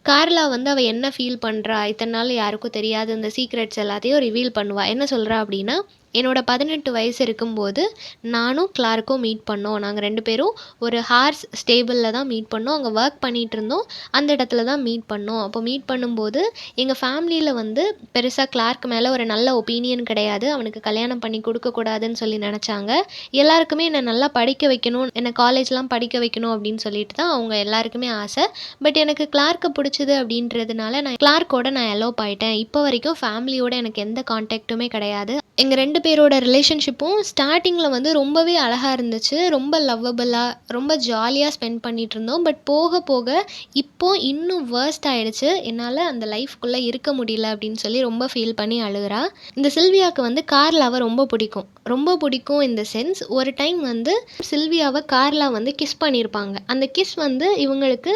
கார்லா வந்து அவள் என்ன ஃபீல் பண்ணுறா, இத்தனை நாள் யாருக்கும் தெரியாத இந்த சீக்ரெட்ஸ் எல்லாத்தையும் ரிவீல் பண்ணுவா. என்ன சொல்கிறா அப்படின்னா, என்னோட 18 வயசு இருக்கும்போது நானும் கிளார்க்கும் மீட் பண்ணோம். நாங்கள் 2 பேரும் ஒரு ஹார்ஸ் ஸ்டேபிளில் தான் மீட் பண்ணோம். அங்கே ஒர்க் பண்ணிகிட்டு இருந்தோம். அந்த இடத்துல தான் மீட் பண்ணோம். அப்போ மீட் பண்ணும்போது எங்கள் ஃபேமிலியில் வந்து பெருசாக கிளார்க் மேலே ஒரு நல்ல ஒப்பீனியன் கிடையாது. அவனுக்கு கல்யாணம் பண்ணி கொடுக்கக்கூடாதுன்னு சொல்லி நினச்சாங்க. எல்லாருக்குமே என்னை நல்லா படிக்க வைக்கணும், என்னை காலேஜ்லாம் படிக்க வைக்கணும் அப்படின்னு சொல்லிட்டு தான் அவங்க எல்லாருக்குமே ஆசை. பட் எனக்கு கிளார்க்கை பிடிச்சது அப்படின்றதுனால நான் கிளார்க்கோட எலோப் ஆயிட்டேன். இப்போ வரைக்கும் ஃபேமிலியோட எனக்கு எந்த கான்டாக்ட்டுமே கிடையாது. எங்கள் 2 பேரோட ரிலேஷன்ஷிப்பும் ஸ்டார்டிங்கில் வந்து ரொம்பவே அழகாக இருந்துச்சு. ரொம்ப லவ்வபுளாக ரொம்ப ஜாலியாக ஸ்பெண்ட் பண்ணிகிட்டு இருந்தோம். பட் போக போக இப்போது இன்னும் வேர்ஸ்ட் ஆகிடுச்சு. என்னால் அந்த லைஃப்குள்ளே இருக்க முடியல அப்படின்னு சொல்லி ரொம்ப ஃபீல் பண்ணி அழுகிறா. இந்த சில்வியாவுக்கு வந்து கார்லாவை ரொம்ப பிடிக்கும். ரொம்ப பிடிக்கும் இந்த சென்ஸ். ஒரு டைம் வந்து சில்வியாவை கார்லா வந்து கிஸ் பண்ணியிருப்பாங்க. அந்த கிஸ் வந்து இவங்களுக்கு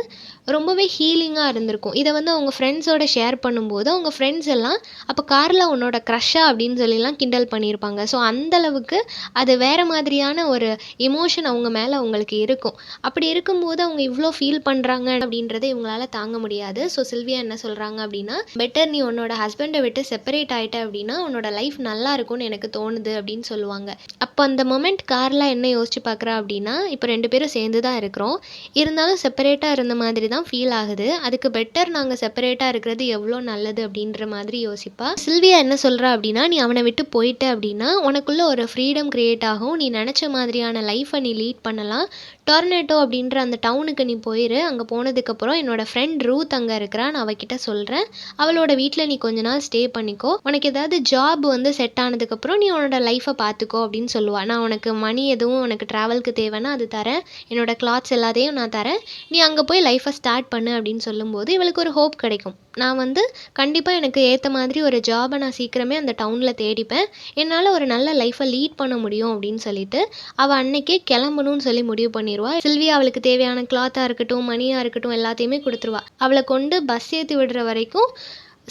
ரொம்பவே ஹீலிங்காக இருந்திருக்கும். இதை வந்து அவங்க ஃப்ரெண்ட்ஸோட ஷேர் பண்ணும்போது அவங்க ஃப்ரெண்ட்ஸ் எல்லாம், அப்போ கார்லா உன்னோட க்ரஷ்ஷா அப்படின்னு சொல்லிலாம் கிண்டல் பண்ணியிருப்பாங்க. ஸோ அந்தளவுக்கு அது வேறு மாதிரியான ஒரு எமோஷன் அவங்க மேலே அவங்களுக்கு இருக்கும். அப்படி இருக்கும்போது அவங்க இவ்வளோ ஃபீல் பண்ணுறாங்க அப்படின்றத இவங்களால தாங்க முடியாது. ஸோ சில்வியா என்ன சொல்கிறாங்க அப்படின்னா, பெட்டர் நீ உன்னோட ஹஸ்பண்டை விட்டு செப்பரேட் ஆகிட்ட அப்படின்னா உன்னோட லைஃப் நல்லா இருக்கும்னு எனக்கு தோணுது அப்படின்னு சொல்லுவாங்க. அப்போ அந்த மொமெண்ட் கார்லா என்ன யோசிச்சு பார்க்குறா அப்படின்னா, இப்போ 2 பேரும் சேர்ந்து தான் இருக்கிறோம், இருந்தாலும் செப்பரேட்டாக இருந்த மாதிரி தான் ஃபீல் ஆகுது. அதுக்கு பெட்டர் நாங்கள் செப்பரேட்டாக இருக்கிறது எவ்வளோ நல்லது அப்படின்ற மாதிரி யோசிப்பா. சில்வியா என்ன சொல்கிறா அப்படின்னா, நீ அவனை விட்டு போயிட்ட அப்படின்னா உனக்குள்ளே ஒரு ஃப்ரீடம் க்ரியேட் ஆகும். நீ நினச்ச மாதிரியான லைஃப்பை நீ லீட் பண்ணலாம். டொர்னேட்டோ அப்படின்ற அந்த டவுனுக்கு நீ போயிரு. அங்கே போனதுக்கப்புறம் என்னோடய ஃப்ரெண்ட் ரூத் அங்கே இருக்கிறா, நான் அவகிட்ட சொல்கிறேன். அவளோட வீட்டில் நீ கொஞ்ச நாள் ஸ்டே பண்ணிக்கோ. உனக்கு ஏதாவது ஜாப் வந்து செட் ஆனதுக்கப்புறம் நீ உன்னோட லைஃப்பை பார்த்துக்கோ அப்படின்னு சொல்லுவாள். நான் உனக்கு மணி எதுவும் உனக்கு ட்ராவலுக்கு தேவைன்னா அது தரேன். என்னோடய கிளாத்ஸ் எல்லாத்தையும் நான் தரேன். நீ அங்கே போய் லைஃப்பை ஸ்டார்ட் பண்ணு அப்படின்னு சொல்லும்போது இவளுக்கு ஒரு ஹோப் கிடைக்கும். நான் வந்து கண்டிப்பாக எனக்கு ஏற்ற மாதிரி ஒரு ஜாபை நான் சீக்கிரமே அந்த டவுனில் தேடிப்பேன். என்னால் ஒரு நல்ல லைஃப்பை லீட் பண்ண முடியும் அப்படின்னு சொல்லிட்டு அவள் அன்னைக்கே கிளம்பணும்னு சொல்லி முடிவு பண்ணிடுவா. சில்வியா அவளுக்கு தேவையான கிளாத்தாக இருக்கட்டும், மணியாக இருக்கட்டும் எல்லாத்தையுமே கொடுத்துருவா. அவளை கொண்டு பஸ் ஏற்றி விடுற வரைக்கும்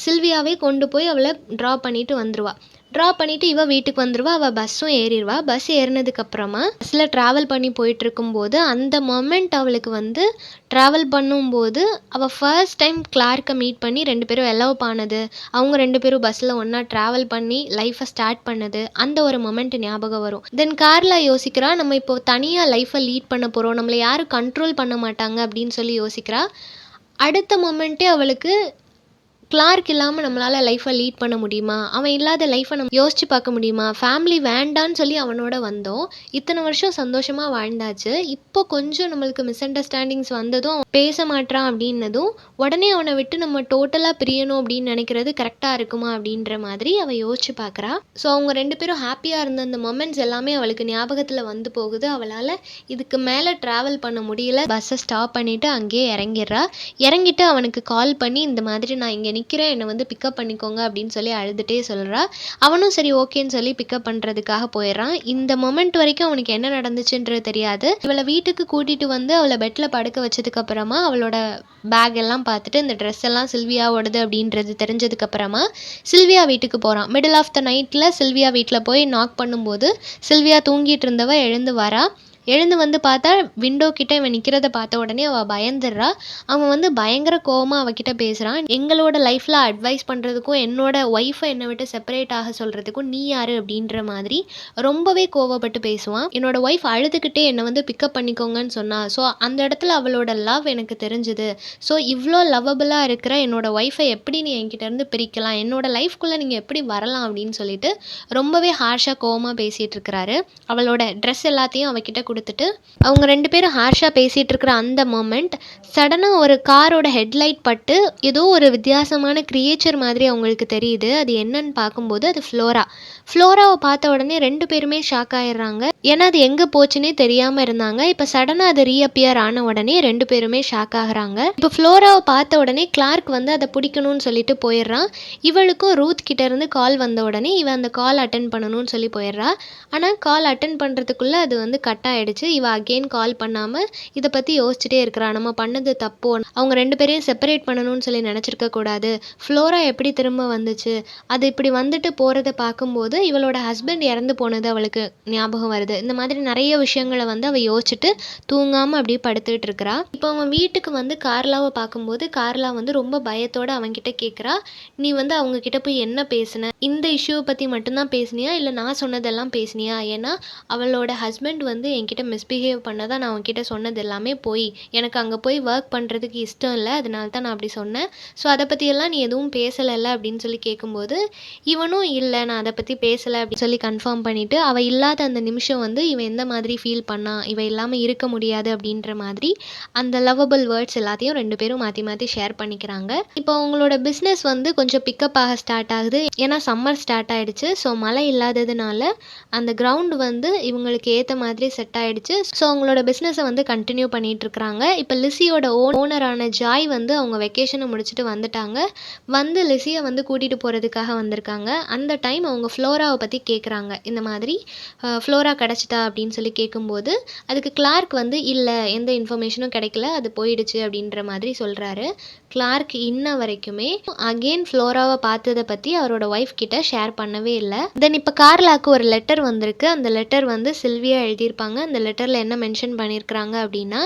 சில்வியாவே கொண்டு போய் அவளை ட்ரா பண்ணிட்டு வந்துடுவா. ட்ரா பண்ணிவிட்டு இவள் வீட்டுக்கு வந்துடுவா. அவள் பஸ்ஸும் ஏறிடுவா. பஸ் ஏறினதுக்கப்புறமா பஸ்ஸில் ட்ராவல் பண்ணி போயிட்டுருக்கும்போது அந்த மொமெண்ட் அவளுக்கு வந்து ட்ராவல் பண்ணும்போது அவள் ஃபர்ஸ்ட் டைம் கிளார்க்கை மீட் பண்ணி 2 பேரும் எலோப் ஆனது, அவங்க 2 பேரும் பஸ்ஸில் ஒன்றா ட்ராவல் பண்ணி லைஃப்பை ஸ்டார்ட் பண்ணது, அந்த ஒரு மொமெண்ட் ஞாபகம் வரும். தென் கார்லா யோசிக்கிறா, நம்ம இப்போ தனியாக லைஃப்பை லீட் பண்ண போகிறோம், நம்மளை யாரும் கண்ட்ரோல் பண்ண மாட்டாங்க அப்படின்னு சொல்லி யோசிக்கிறா. அடுத்த மொமெண்ட்டே அவளுக்கு கிளார்க் இல்லாமல் நம்மளால் லைஃப்பை லீட் பண்ண முடியுமா, அவன் இல்லாத லைஃப்பை நம்ம யோசிச்சு பார்க்க முடியுமா, ஃபேமிலி வேண்டான்னு சொல்லி அவனோட வந்தோம், இத்தனை வருஷம் சந்தோஷமாக வாழ்ந்தாச்சு, இப்போ கொஞ்சம் நம்மளுக்கு மிஸ் அண்டர்ஸ்டாண்டிங்ஸ் வந்ததும் அவன் பேச மாட்டான் அப்படின்னதும் உடனே அவனை விட்டு நம்ம டோட்டலாக பிரியணும் அப்படின்னு நினைக்கிறது கரெக்டாக இருக்குமா அப்படின்ற மாதிரி அவள் யோசிச்சு பார்க்குறா. ஸோ அவங்க 2 பேரும் ஹாப்பியாக இருந்த அந்த மொமெண்ட்ஸ் எல்லாமே அவளுக்கு ஞாபகத்தில் வந்து போகுது. அவளால் இதுக்கு மேலே ட்ராவல் பண்ண முடியல. பஸ்ஸை ஸ்டாப் பண்ணிவிட்டு அங்கேயே இறங்கிடுறா. இறங்கிட்டு அவனுக்கு கால் பண்ணி, இந்த மாதிரி நான் இங்கே நிற்கிறேன், என்னை வந்து பிக்கப் பண்ணிக்கோங்க அப்படின்னு சொல்லி அழுதுகிட்டே சொல்கிறா. அவனும் சரி ஓகேன்னு சொல்லி பிக்கப் பண்ணுறதுக்காக போயிடுறான். இந்த மொமெண்ட் வரைக்கும் அவனுக்கு என்ன நடந்துச்சுன்றது தெரியாது. இவளை வீட்டுக்கு கூட்டிகிட்டு வந்து அவளை பெட்டில் படுக்க வச்சதுக்கப்புறமா அவளோட பேக் எல்லாம் பார்த்துட்டு இந்த ட்ரெஸ் எல்லாம் சில்வியாவோடது அப்படின்றது தெரிஞ்சதுக்கப்புறமா சில்வியா வீட்டுக்கு போகிறான். மிடில் ஆஃப் த நைட்டில் சில்வியா வீட்டில் போய் நாக் பண்ணும்போது சில்வியா தூங்கிட்டு இருந்தவ எழுந்து வரா. எழுந்து வந்து பார்த்தா விண்டோ கிட்ட இவன் நிற்கிறத பார்த்த உடனே அவள் பயந்துடுறா. அவன் வந்து பயங்கர கோவமாக அவகிட்ட பேசுகிறான். எங்களோட லைஃப்பில் அட்வைஸ் பண்ணுறதுக்கும் என்னோட ஒய்ஃபை என்னை விட்டு செப்பரேட் ஆக சொல்கிறதுக்கும் நீ யார் அப்படின்ற மாதிரி ரொம்பவே கோவப்பட்டு பேசுவான். என்னோட ஒய்ஃப் அழுதுகிட்டே என்னை வந்து பிக்கப் பண்ணிக்கோங்கன்னு சொன்னா. ஸோ அந்த இடத்துல அவளோட லவ் எனக்கு தெரிஞ்சுது. ஸோ இவ்வளோ லவ்வபுளாக இருக்கிற என்னோட ஒய்ஃபை எப்படி நீ என்கிட்ட இருந்து பிரிக்கலாம், என்னோட லைஃப்குள்ளே நீங்கள் எப்படி வரலாம் அப்படின்னு சொல்லிட்டு ரொம்பவே ஹார்ஷாக கோவமாக பேசிகிட்டு இருக்கிறாரு. அவளோட ட்ரெஸ் எல்லாத்தையும் அவகிட்ட கொடுத்துட்டு அவங்க 2 பேரும் ஹார்ஷாக பேசிகிட்டு இருக்கிற அந்த மொமெண்ட் சடனாக ஒரு காரோட ஹெட்லைட் பட்டு ஏதோ ஒரு வித்தியாசமான கிரியேச்சர் மாதிரி அவங்களுக்கு தெரியுது. அது என்னன்னு பார்க்கும்போது அது ஃப்ளோராவை பார்த்த உடனே 2 பேருமே ஷாக் ஆயிடுறாங்க. ஏன்னா அது எங்கே போச்சுன்னே தெரியாமல் இருந்தாங்க. இப்போ சடனாக அது ரீஅப்பியர் ஆன உடனே 2 பேருமே ஷாக் ஆகுறாங்க. இப்போ ஃப்ளோராவை பார்த்த உடனே கிளார்க் வந்து அதை பிடிக்கணும்னு சொல்லிட்டு போயிடுறான். இவளுக்கும் ரூத் கிட்ட இருந்து கால் வந்த உடனே இவன் அந்த கால் அட்டன் பண்ணணும்னு சொல்லி போயிடுறா. ஆனால் கால் அட்டன் பண்ணுறதுக்குள்ளே அது வந்து கட் ஆகிடுச்சு. இவ அகெயின் கால் பண்ணாமல் இதை பற்றி யோசிச்சுட்டே இருக்கிறா. நம்ம பண்ணது தப்போ, அவங்க 2 பேரையும் செப்பரேட் பண்ணணும்னு சொல்லி நினச்சிருக்க கூடாது, ஃப்ளோரா எப்படி திரும்ப வந்துச்சு, அது இப்படி வந்துட்டு போகிறத பார்க்கும்போது இவளோட ஹஸ்பண்ட் இறந்து போனது அவளுக்கு ஞாபகம் வருது. இந்த மாதிரி நிறைய விஷயங்களை வந்து அவள் யோசிச்சுட்டு தூங்காமல் அப்படியே படுத்துட்டு இருக்கிறா. இப்போ அவன் வீட்டுக்கு வந்து கார்லாவை பார்க்கும்போது கார்லா வந்து ரொம்ப பயத்தோட அவன்கிட்ட கேட்குறா, நீ வந்து அவங்க கிட்ட போய் என்ன பேசுன, இந்த இஷ்யூவை பற்றி மட்டும்தான் பேசுனியா இல்லை நான் சொன்னதெல்லாம் பேசுனியா, ஏன்னா அவளோட ஹஸ்பண்ட் வந்து என்கிட்ட மிஸ்பிஹேவ் பண்ணதான் நான் அவன்கிட்ட சொன்னது எல்லாமே போய், எனக்கு அங்கே போய் ஒர்க் பண்ணுறதுக்கு இஷ்டம் இல்லை, அதனால தான் நான் அப்படி சொன்னேன், ஸோ அதை பற்றியெல்லாம் நீ எதுவும் பேசலைல்ல அப்படின்னு சொல்லி கேட்கும்போது இவனும் இல்லை நான் அதை பற்றி பேசலை அப்படின்னு சொல்லி கன்ஃபார்ம் பண்ணிவிட்டு அவள் இல்லாத அந்த நிமிஷம் வந்து இவன் எந்த மாதிரி ஃபீல் பண்ணா, இவன் இல்லாமல் இருக்க முடியாது அப்படின்ற மாதிரி அந்த லவ்வபிள் வேர்ட்ஸ் எல்லாத்தையும் 2 பேரும் மாற்றி மாற்றி ஷேர் பண்ணிக்கிறாங்க. இப்போ அவங்களோட பிஸ்னஸ் வந்து கொஞ்சம் பிக்கப் ஆக ஸ்டார்ட் ஆகுது. ஏன்னா சம்மர் ஸ்டார்ட் ஆகிடுச்சு. ஸோ மழை இல்லாததுனால அந்த கிரவுண்டு வந்து இவங்களுக்கு ஏற்ற மாதிரி செட் ஆகிடுச்சு. ஸோ அவங்களோட பிஸ்னஸை வந்து கண்டினியூ பண்ணிகிட்டு இருக்கிறாங்க. இப்போ லிசியோட ஓனரான ஜாய் வந்து அவங்க வெக்கேஷனை முடிச்சுட்டு வந்துட்டாங்க. வந்து லிசியை வந்து கூட்டிகிட்டு போகிறதுக்காக வந்திருக்காங்க. அந்த டைம் அவங்க ஃப்ளோராவை பற்றி கேட்குறாங்க. இந்த மாதிரி ஃப்ளோரா கிடச்சிட்டா அப்படின்னு சொல்லி கேட்கும்போது அதுக்கு கிளார்க் வந்து இல்லை எந்த இன்ஃபர்மேஷனும் கிடைக்கல, அது போயிடுச்சு அப்படின்ற மாதிரி சொல்கிறாரு. கிளார்க் இன்ன வரைக்குமே அகெயின் ஃப்ளோராவை பார்த்ததை பற்றி அவரோட ஒய்ஃப் கிட்ட ஷேர் பண்ணவே இல்லை. தென் இப்போ கார்லாக்கு ஒரு லெட்டர் வந்திருக்கு. அந்த லெட்டர் வந்து சில்வியா எழுதியிருப்பாங்க. அந்த லெட்டரில் என்ன மென்ஷன் பண்ணியிருக்கிறாங்க அப்படின்னா,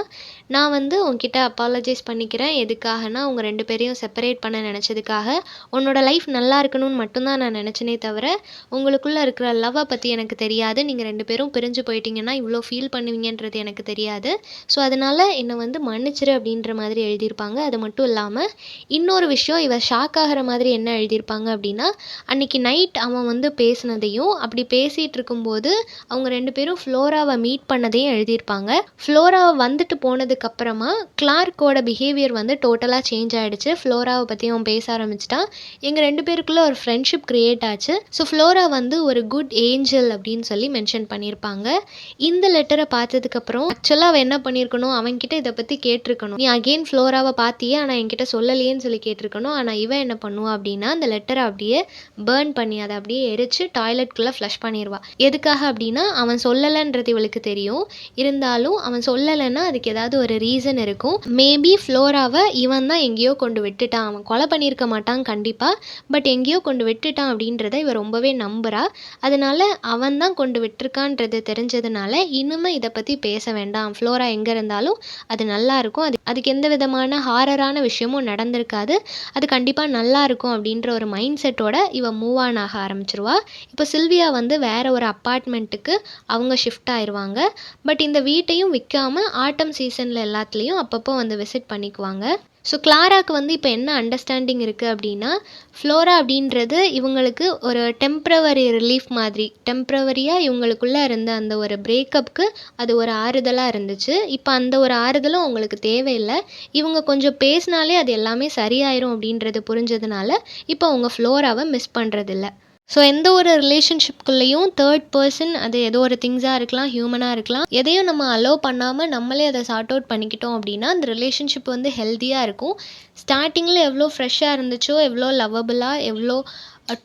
நான் வந்து உன்கிட்ட அப்பாலஜைஸ் பண்ணிக்கிறேன். எதுக்காகனா அவங்க 2 பேரையும் செப்பரேட் பண்ண நினச்சதுக்காக. உன்னோட லைஃப் நல்லா இருக்கணும்னு மட்டும்தான் நான் நினச்சனே தவிர உங்களுக்குள்ளே இருக்கிற லவ்வை பற்றி எனக்கு தெரியாது. நீங்கள் 2 பேரும் பிரிஞ்சு போயிட்டீங்கன்னா இவ்வளோ ஃபீல் பண்ணுவீங்கன்றது எனக்கு தெரியாது. ஸோ அதனால் என்னை வந்து மன்னிச்சிரு அப்படின்ற மாதிரி எழுதியிருப்பாங்க. அது மட்டும் இல்லாமல் இன்னொரு விஷயம், இவ ஷாக் ஆகிற மாதிரி என்ன எழுதியிருப்பாங்க அப்படின்னா, அன்னைக்கு நைட் அவன் வந்து பேசினதையும் அப்படி பேசிகிட்டு இருக்கும்போது அவங்க 2 பேரும் ஃப்ளோராவை மீட் பண்ணதையும் எழுதியிருப்பாங்க. ஃப்ளோராவை வந்துட்டு போனதுக்கப்புறமா கிளார்க்கோட பிஹேவியர் வந்து டோட்டலாக சேஞ்ச் ஆகிடுச்சு. ஃப்ளோராவை பற்றி அவன் பேச ஆரம்பிச்சிட்டான். எங்கள் 2 பேருக்குள்ளே ஒரு ஃப்ரெண்ட்ஷிப் க்ரியேட் ஆச்சு. ஸோ ஃப்ளோரா வந்து ஒரு குட் ஏஞ்சல் அப்படின்னு சொல்லி மென்ஷன் பண்ணியிருப்பாங்க. இந்த லெட்டரை பார்த்ததுக்கப்புறம் ஆக்சுவலாக அவன் என்ன பண்ணியிருக்கணும், அவன்கிட்ட இதை பற்றி கேட்டிருக்கணும். நீ அகெயின் ஃப்ளோராவை பார்த்தியே ஆனால் என்கிட்ட சொல்லலையேன்னு சொல்லி கேட்டிருக்கணும். ஆனால் இவன் என்ன பண்ணுவா அப்படின்னா அந்த லெட்டரை அப்படியே பேர்ன் பண்ணி அதை அப்படியே எரிச்சு டாய்லெட்குள்ளே ஃப்ளஷ் பண்ணிடுவா. எதுக்காக அப்படின்னா அவன் சொல்லலைன்றது இவளுக்கு தெரியும். இருந்தாலும் அவன் சொல்லலைன்னா அதுக்கு ஏதாவது ஒரு ரீசன் இருக்கும். மேபி ஃப்ளோராவை இவன் தான் எங்கேயோ கொண்டு விட்டுட்டான். அவன் கொலை பண்ணியிருக்க மாட்டான் கண்டிப்பாக, பட் எங்கேயோ கொண்டு விட்டுட்டான் அப்படின்றத இவ ரொம்பவே நம்புகிறா. அதனால அவன் தான் கொண்டு விட்டுருக்கான்றது தெரிஞ்சதுனால இனிமே இதை பற்றி பேச வேண்டாம், ஃப்ளோரா எங்கே இருந்தாலும் அது நல்லா இருக்கும், அதுக்கு எந்த விதமான ஹாரரான விஷயமும் நடந்திருக்காது, அது கண்டிப்பாக நல்லா இருக்கும் அப்படின்ற ஒரு மைண்ட் செட்டோட இவ மூவ் ஆன் ஆக ஆரம்பிச்சிருவா. இப்போ சில்வியா வந்து வேற ஒரு அப்பார்ட்மெண்ட்டுக்கு அவங்க ஷிஃப்ட் ஆயிடுவாங்க. பட் இந்த வீட்டையும் விற்காமல் ஆட்டம் சீசனில் எல்லாத்துலேயும் அப்பப்போ வந்து விசிட் பண்ணிக்குவாங்க. ஸோ கிளாராக்கு வந்து இப்போ என்ன அண்டர்ஸ்டாண்டிங் இருக்குது அப்படின்னா, ஃப்ளோரா அப்படின்றது இவங்களுக்கு ஒரு டெம்ப்ரவரி ரிலீஃப் மாதிரி, டெம்ப்ரவரியாக இவங்களுக்குள்ளே இருந்த அந்த ஒரு பிரேக்கப்புக்கு அது ஒரு ஆறுதலாக இருந்துச்சு. இப்போ அந்த ஒரு ஆறுதலும் அவங்களுக்கு தேவையில்லை. இவங்க கொஞ்சம் பேசினாலே அது எல்லாமே சரியாயிரும் அப்படின்றது புரிஞ்சதுனால இப்போ அவங்க ஃப்ளோராவை மிஸ் பண்ணுறதில்ல. ஸோ எந்த ஒரு ரிலேஷன்ஷிப்குள்ளேயும் தேர்ட் பர்சன் அது ஏதோ ஒரு திங்ஸாக இருக்கலாம், ஹியூமனாக இருக்கலாம், எதையும் நம்ம அலோவ் பண்ணாமல் நம்மளே அதை சார்ட் அவுட் பண்ணிக்கிட்டோம் அப்படின்னா அந்த ரிலேஷன்ஷிப் வந்து ஹெல்த்தியாக இருக்கும். ஸ்டார்டிங்கில் எவ்வளோ ஃப்ரெஷ்ஷாக இருந்துச்சோ, எவ்வளோ லவ்வபுளாக, எவ்வளோ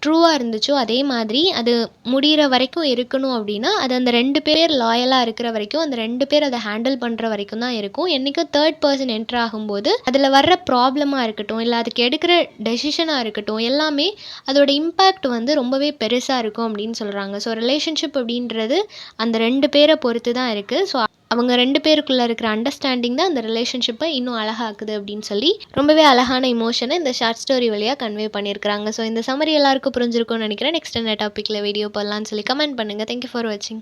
ட்ரூவாக இருந்துச்சோ அதே மாதிரி அது முடிகிற வரைக்கும் இருக்கணும் அப்படின்னா அது அந்த 2 பேர் லாயலாக இருக்கிற வரைக்கும், அந்த 2 பேர் அதை ஹேண்டில் பண்ணுற வரைக்கும் தான் இருக்கும். என்றைக்கும் தேர்ட் பர்சன் என்டர் ஆகும்போது அதில் வர்ற ப்ராப்ளமாக இருக்கட்டும், இல்லை அதுக்கு எடுக்கிற டெசிஷனாக இருக்கட்டும், எல்லாமே அதோட இம்பேக்ட் வந்து ரொம்பவே பெருசாக இருக்கும் அப்படின்னு சொல்கிறாங்க. ஸோ ரிலேஷன்ஷிப் அப்படின்றது அந்த 2 பேரை பொறுத்து தான் இருக்குது. ஸோ அவங்க 2 பேருக்குள்ளே இருக்கிற அண்டர்ஸ்டாண்டிங் தான் அந்த ரிலேஷன்ஷிப்பை இன்னும் அழகாக்குது அப்படின்னு சொல்லி ரொம்பவே அழகான இமோஷனை இந்த ஷார்ட் ஸ்டோரி வழியாக கன்வே பண்ணியிருக்கிறாங்க. ஸோ இந்த சம்மரி எல்லாருக்கும் புரிஞ்சிருக்கும்னு நினைக்கிறேன். நெக்ஸ்ட் என்ன டாப்பிக்கில் வீடியோ போடலான்னு சொல்லி கமெண்ட் பண்ணுங்கள். தேங்க்யூ ஃபார் வாட்சிங்.